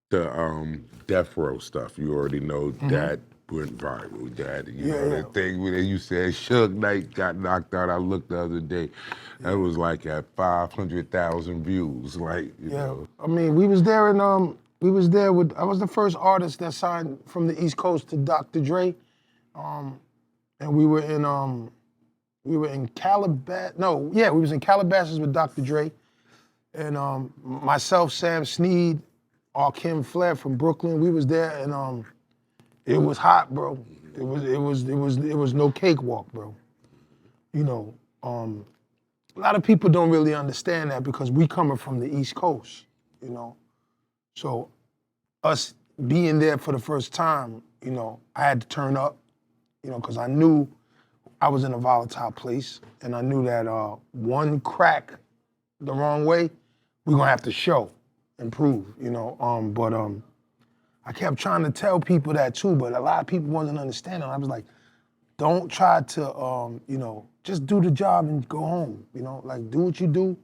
the death row stuff. You already know that went viral. That the thing where you said Suge Knight got knocked out. I looked the other day. That was like at 500,000 views. Like you know. I mean, we was there and we was there with. I was the first artist that signed from the East Coast to Dr. Dre, and we were in Calabasas. No, yeah, we was in Calabasas with Dr. Dre, and myself, Sam Snead, Kim Flair from Brooklyn. We was there, and it was hot, bro. It was no cakewalk, bro. You know, a lot of people don't really understand that because we coming from the East Coast, you know. So us being there for the first time, you know, I had to turn up, you know, because I knew I was in a volatile place, and I knew that one crack the wrong way, we're gonna have to show and prove, you know. But I kept trying to tell people that too, but a lot of people wasn't understanding. I was like, don't try to, you know, just do the job and go home, you know, like do what you do.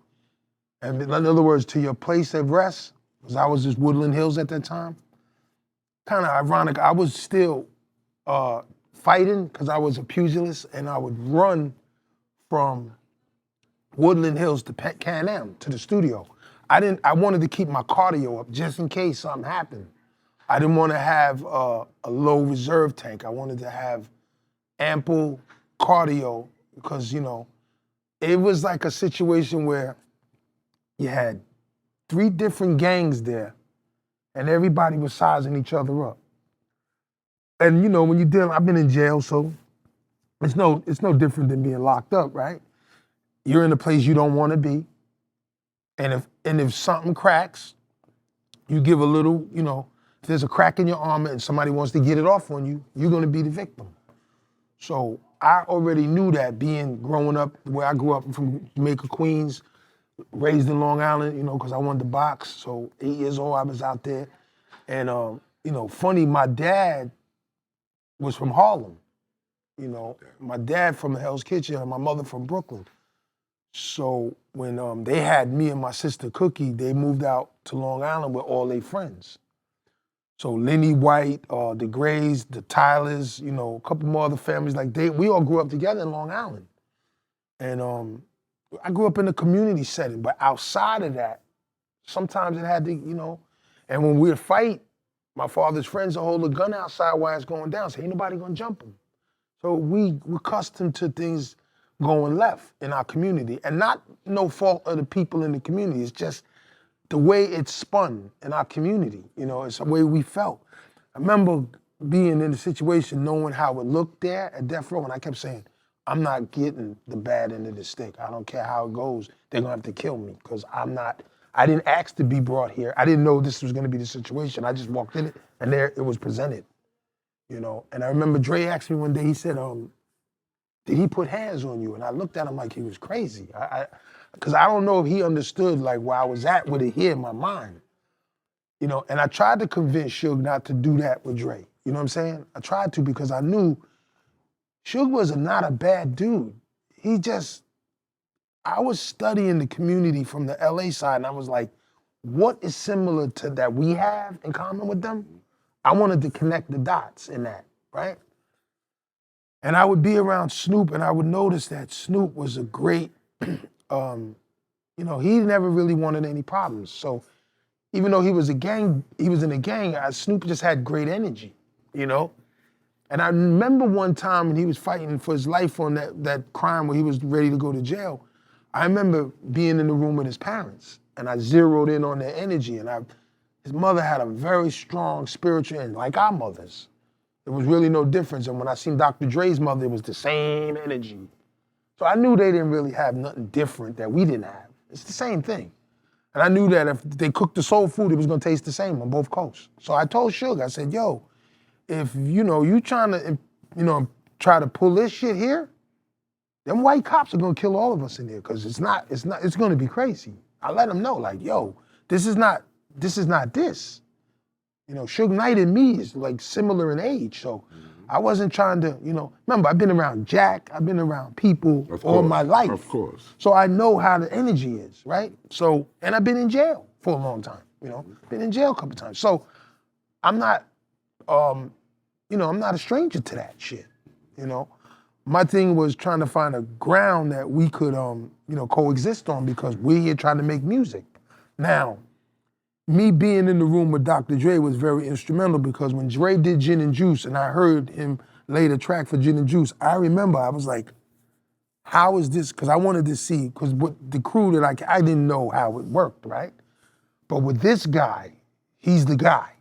And in other words, to your place of rest, because I was just Woodland Hills at that time. Kind of ironic, I was still fighting because I was a pugilist, and I would run from Woodland Hills to Can-Am, to the studio. I wanted to keep my cardio up just in case something happened. I didn't want to have a low reserve tank. I wanted to have ample cardio because, you know, it was like a situation where you had 3 different gangs there and everybody was sizing each other up. And, you know, when you're dealing, I've been in jail, so it's no different than being locked up, right? You're in a place you don't want to be. And if something cracks, you give a little, you know, if there's a crack in your armor and somebody wants to get it off on you, you're gonna be the victim. So I already knew that growing up where I grew up from Jamaica, Queens, raised in Long Island, you know, because I wanted to box. So 8 years old, I was out there. And, you know, funny, my dad was from Harlem. You know, my dad from Hell's Kitchen and my mother from Brooklyn. So when they had me and my sister Cookie, they moved out to Long Island with all their friends. So Lenny White, the Grays, the Tylers, you know, a couple more other families, like we all grew up together in Long Island. And I grew up in a community setting, but outside of that, sometimes it had to, you know, and when we'd fight, my father's friends would hold a gun outside while it's going down, so ain't nobody gonna jump him. So we're accustomed to things going left in our community, and not no fault of the people in the community, it's just the way it's spun in our community, you know, it's the way we felt. I remember being in the situation, knowing how it looked there at Death Row, and I kept saying, I'm not getting the bad end of the stick. I don't care how it goes, they're gonna have to kill me, because I didn't ask to be brought here. I didn't know this was gonna be the situation. I just walked in it, and there it was presented, you know. And I remember Dre asked me one day, he said, did he put hands on you? And I looked at him like he was crazy. Because I don't know if he understood like where I was at with it here in my mind. You know, and I tried to convince Suge not to do that with Dre. You know what I'm saying? I tried to because I knew Suge was not a bad dude. I was studying the community from the LA side, and I was like, what is similar to that we have in common with them? I wanted to connect the dots in that, right? And I would be around Snoop, and I would notice that Snoop was a great, you know, he never really wanted any problems. So even though he was in a gang, Snoop just had great energy, you know? And I remember one time when he was fighting for his life on that crime where he was ready to go to jail, I remember being in the room with his parents, and I zeroed in on their energy, and his mother had a very strong spiritual energy, like our mothers. There was really no difference, and when I seen Dr. Dre's mother, it was the same energy. So I knew they didn't really have nothing different that we didn't have. It's the same thing. And I knew that if they cooked the soul food, it was gonna taste the same on both coasts. So I told Suge, I said, yo, if you know, you trying to, you know, try to pull this shit here, them white cops are gonna kill all of us in there, because it's gonna be crazy. I let him know, like, yo, this is not this. You know, Suge Knight and me is like similar in age, so I wasn't trying to, you know, remember, I've been around Jack, I've been around people all my life. Of course. So I know how the energy is, right? So, and I've been in jail for a long time. you know, been in jail a couple times. So I'm not, you know, I'm not a stranger to that shit, you know. My thing was trying to find a ground that we could, you know, coexist on because we're here trying to make music. Now, me being in the room with Dr. Dre was very instrumental because when Dre did Gin and Juice and I heard him lay the track for Gin and Juice, I remember I was like, how is this? Because I wanted to see, because with the crew that I didn't know how it worked, right? But with this guy, he's the guy.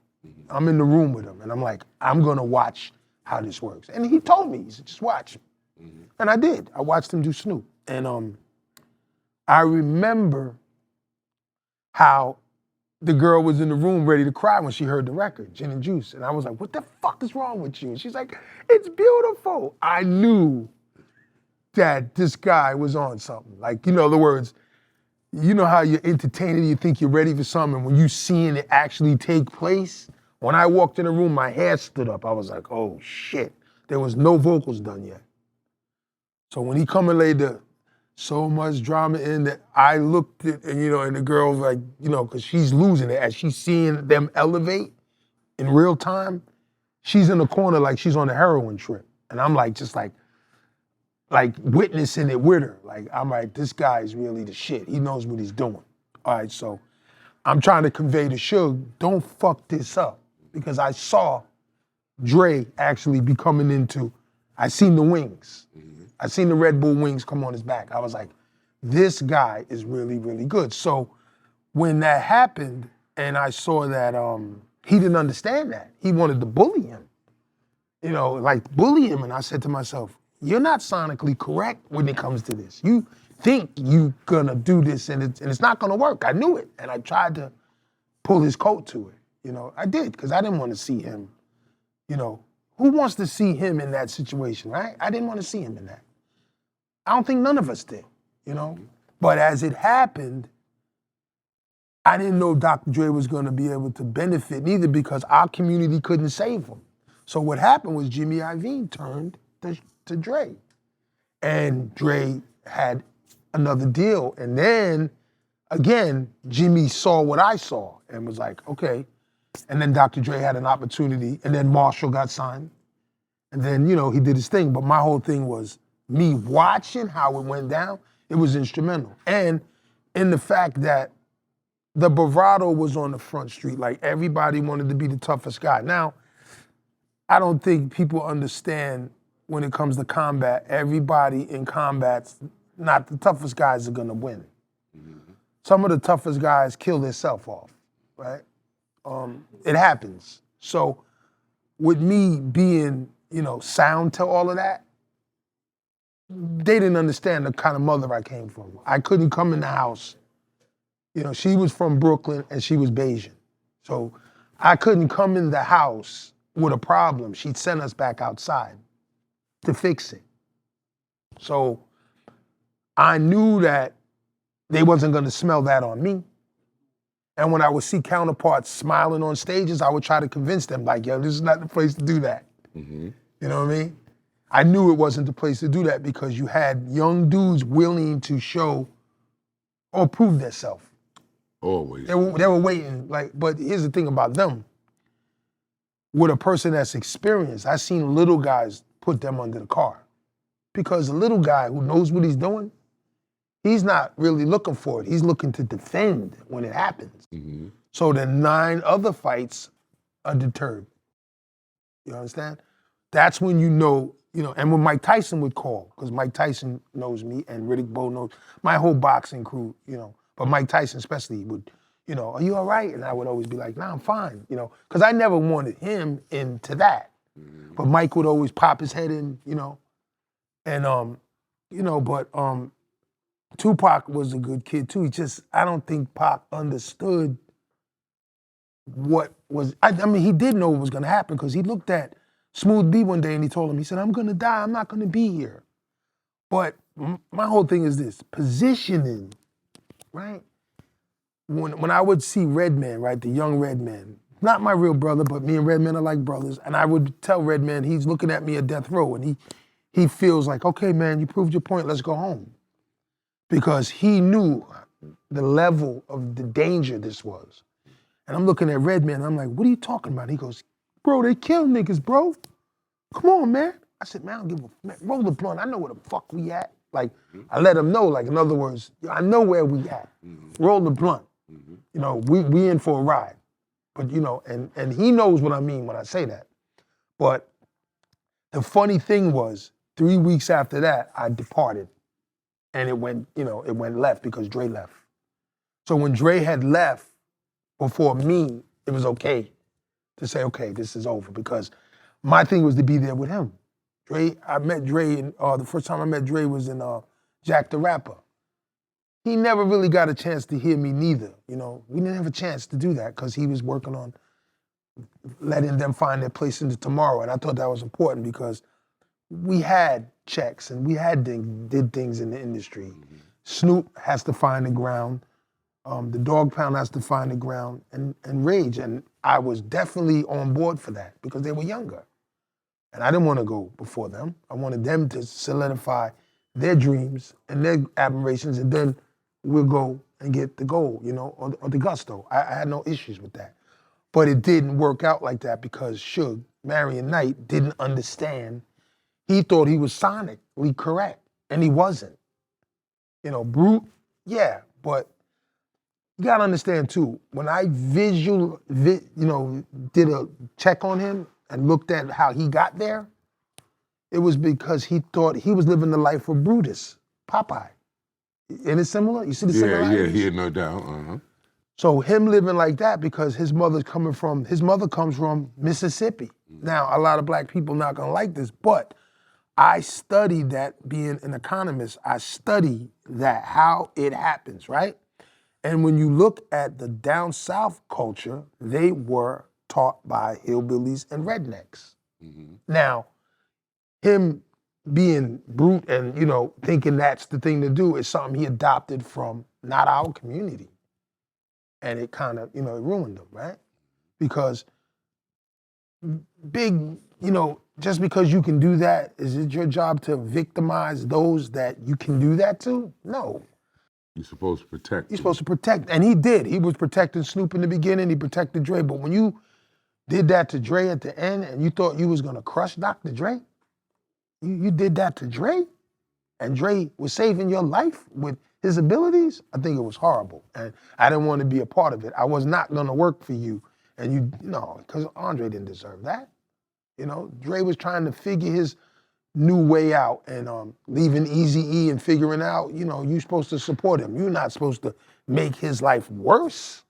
I'm in the room with him and I'm like, I'm gonna watch how this works. And he told me, he said, just watch. And I did. I watched him do Snoop. And I remember how the girl was in the room ready to cry when she heard the record, Gin and Juice. And I was like, what the fuck is wrong with you? And she's like, it's beautiful. I knew that this guy was on something. Like, you know, the words, you know how you're entertaining, you think you're ready for something, and when you seeing it actually take place? When I walked in the room, my hair stood up. I was like, oh shit. There was no vocals done yet. So when he come and laid the so much drama in that, I looked at, and you know, and the girl's like, you know, because she's losing it as she's seeing them elevate in real time. She's in the corner like she's on a heroin trip. And I'm like, just like witnessing it with her. Like, I'm like, this guy is really the shit. He knows what he's doing. All right, so I'm trying to convey to Suge, don't fuck this up. Because I saw Dre actually be coming into, I seen the wings. I seen the Red Bull wings come on his back. I was like, this guy is really, really good. So when that happened and I saw that he didn't understand that, he wanted to bully him. You know, like bully him. And I said to myself, you're not sonically correct when it comes to this. You think you gonna do this and it's not gonna work. I knew it. And I tried to pull his coat to it. You know, I did, because I didn't want to see him, you know. Who wants to see him in that situation, right? I didn't want to see him in that. I don't think none of us did, you know? But as it happened, I didn't know Dr. Dre was gonna be able to benefit neither because our community couldn't save him. So what happened was Jimmy Iovine turned to Dre. And Dre had another deal. And then, again, Jimmy saw what I saw and was like, okay. And then Dr. Dre had an opportunity, and then Marshall got signed. And then, you know, he did his thing. But my whole thing was me watching how it went down, it was instrumental. And in the fact that the bravado was on the front street, like everybody wanted to be the toughest guy. Now, I don't think people understand when it comes to combat, everybody in combat's not the toughest guys are gonna win. Some of the toughest guys kill themselves off, right? It happens. So with me being, you know, sound to all of that, they didn't understand the kind of mother I came from. I couldn't come in the house. You know, she was from Brooklyn and she was Bayesian. So I couldn't come in the house with a problem. She'd send us back outside to fix it. So I knew that they wasn't gonna smell that on me. And when I would see counterparts smiling on stages, I would try to convince them, like, yo, this is not the place to do that. You know what I mean? I knew it wasn't the place to do that because you had young dudes willing to show or prove themselves. Always. They were waiting, like, but here's the thing about them. With a person that's experienced, I seen little guys put them under the car. Because a little guy who knows what he's doing, he's not really looking for it. He's looking to defend when it happens. So the 9 other fights are deterred. You understand? That's when you know, and when Mike Tyson would call, because Mike Tyson knows me and Riddick Bowe knows my whole boxing crew, but Mike Tyson especially would, are you all right? And I would always be like, nah, I'm fine, because I never wanted him into that. But Mike would always pop his head in, and, but Tupac was a good kid too. I don't think Pac understood what was, I mean, he did know what was gonna happen because he looked at Smooth B one day and he told him, he said, I'm gonna die, I'm not gonna be here. But my whole thing is this, positioning, right? When I would see Redman, right, the young Redman, not my real brother, but me and Redman are like brothers, and I would tell Redman, he's looking at me at death row, and he feels like, okay, man, you proved your point, let's go home. Because he knew the level of the danger this was. And I'm looking at Redman, I'm like, what are you talking about? He goes, bro, they kill niggas, bro. Come on, man. I said, man, I don't give a, man, roll the blunt. I know where the fuck we at. Like, I let him know, like, in other words, I know where we at. Roll the blunt. You know, we in for a ride. But, you know, and he knows what I mean when I say that. But the funny thing was, 3 weeks after that, I departed. And it went, you know, it went left because Dre left. So when Dre had left before me, it was okay to say, okay, this is over, because my thing was to be there with him. Dre, I met Dre, the first time I met Dre was in Jack the Rapper. He never really got a chance to hear me neither, you know. We didn't have a chance to do that because he was working on letting them find their place into tomorrow. And I thought that was important because we had checks and we had did things in the industry. Snoop has to find the ground. The Dog Pound has to find the ground, and Rage. And I was definitely on board for that because they were younger. And I didn't want to go before them. I wanted them to solidify their dreams and their admirations, and then we'll go and get the goal, you know, or the gusto. I had no issues with that. But it didn't work out like that because Suge, Marion Knight, didn't understand. He thought he was sonically correct, and he wasn't. You know, Brute, yeah, but you gotta understand too, when I did a check on him and looked at how he got there, it was because he thought he was living the life of Brutus, Popeye. Isn't it similar? You see the similarities? Yeah, no doubt. So him living like that because his mother comes from Mississippi. Now, a lot of black people not gonna like this, but I studied that being an economist. I study that, how it happens, right? And when you look at the down south culture, they were taught by hillbillies and rednecks. Now, him being Brute and, you know, thinking that's the thing to do is something he adopted from not our community. And it kind of, you know, it ruined him, right? Because Big, you know, just because you can do that, is it your job to victimize those that you can do that to? No. You're supposed to protect. You're supposed to protect, and he did. He was protecting Snoop in the beginning, he protected Dre, but when you did that to Dre at the end and you thought you was gonna crush Dr. Dre, you did that to Dre, and Dre was saving your life with his abilities, I think it was horrible. And I didn't want to be a part of it. I was not gonna work for you. And you know, because Andre didn't deserve that. You know, Dre was trying to figure his new way out and leaving Eazy-E and figuring out, you know, you're supposed to support him. You're not supposed to make his life worse.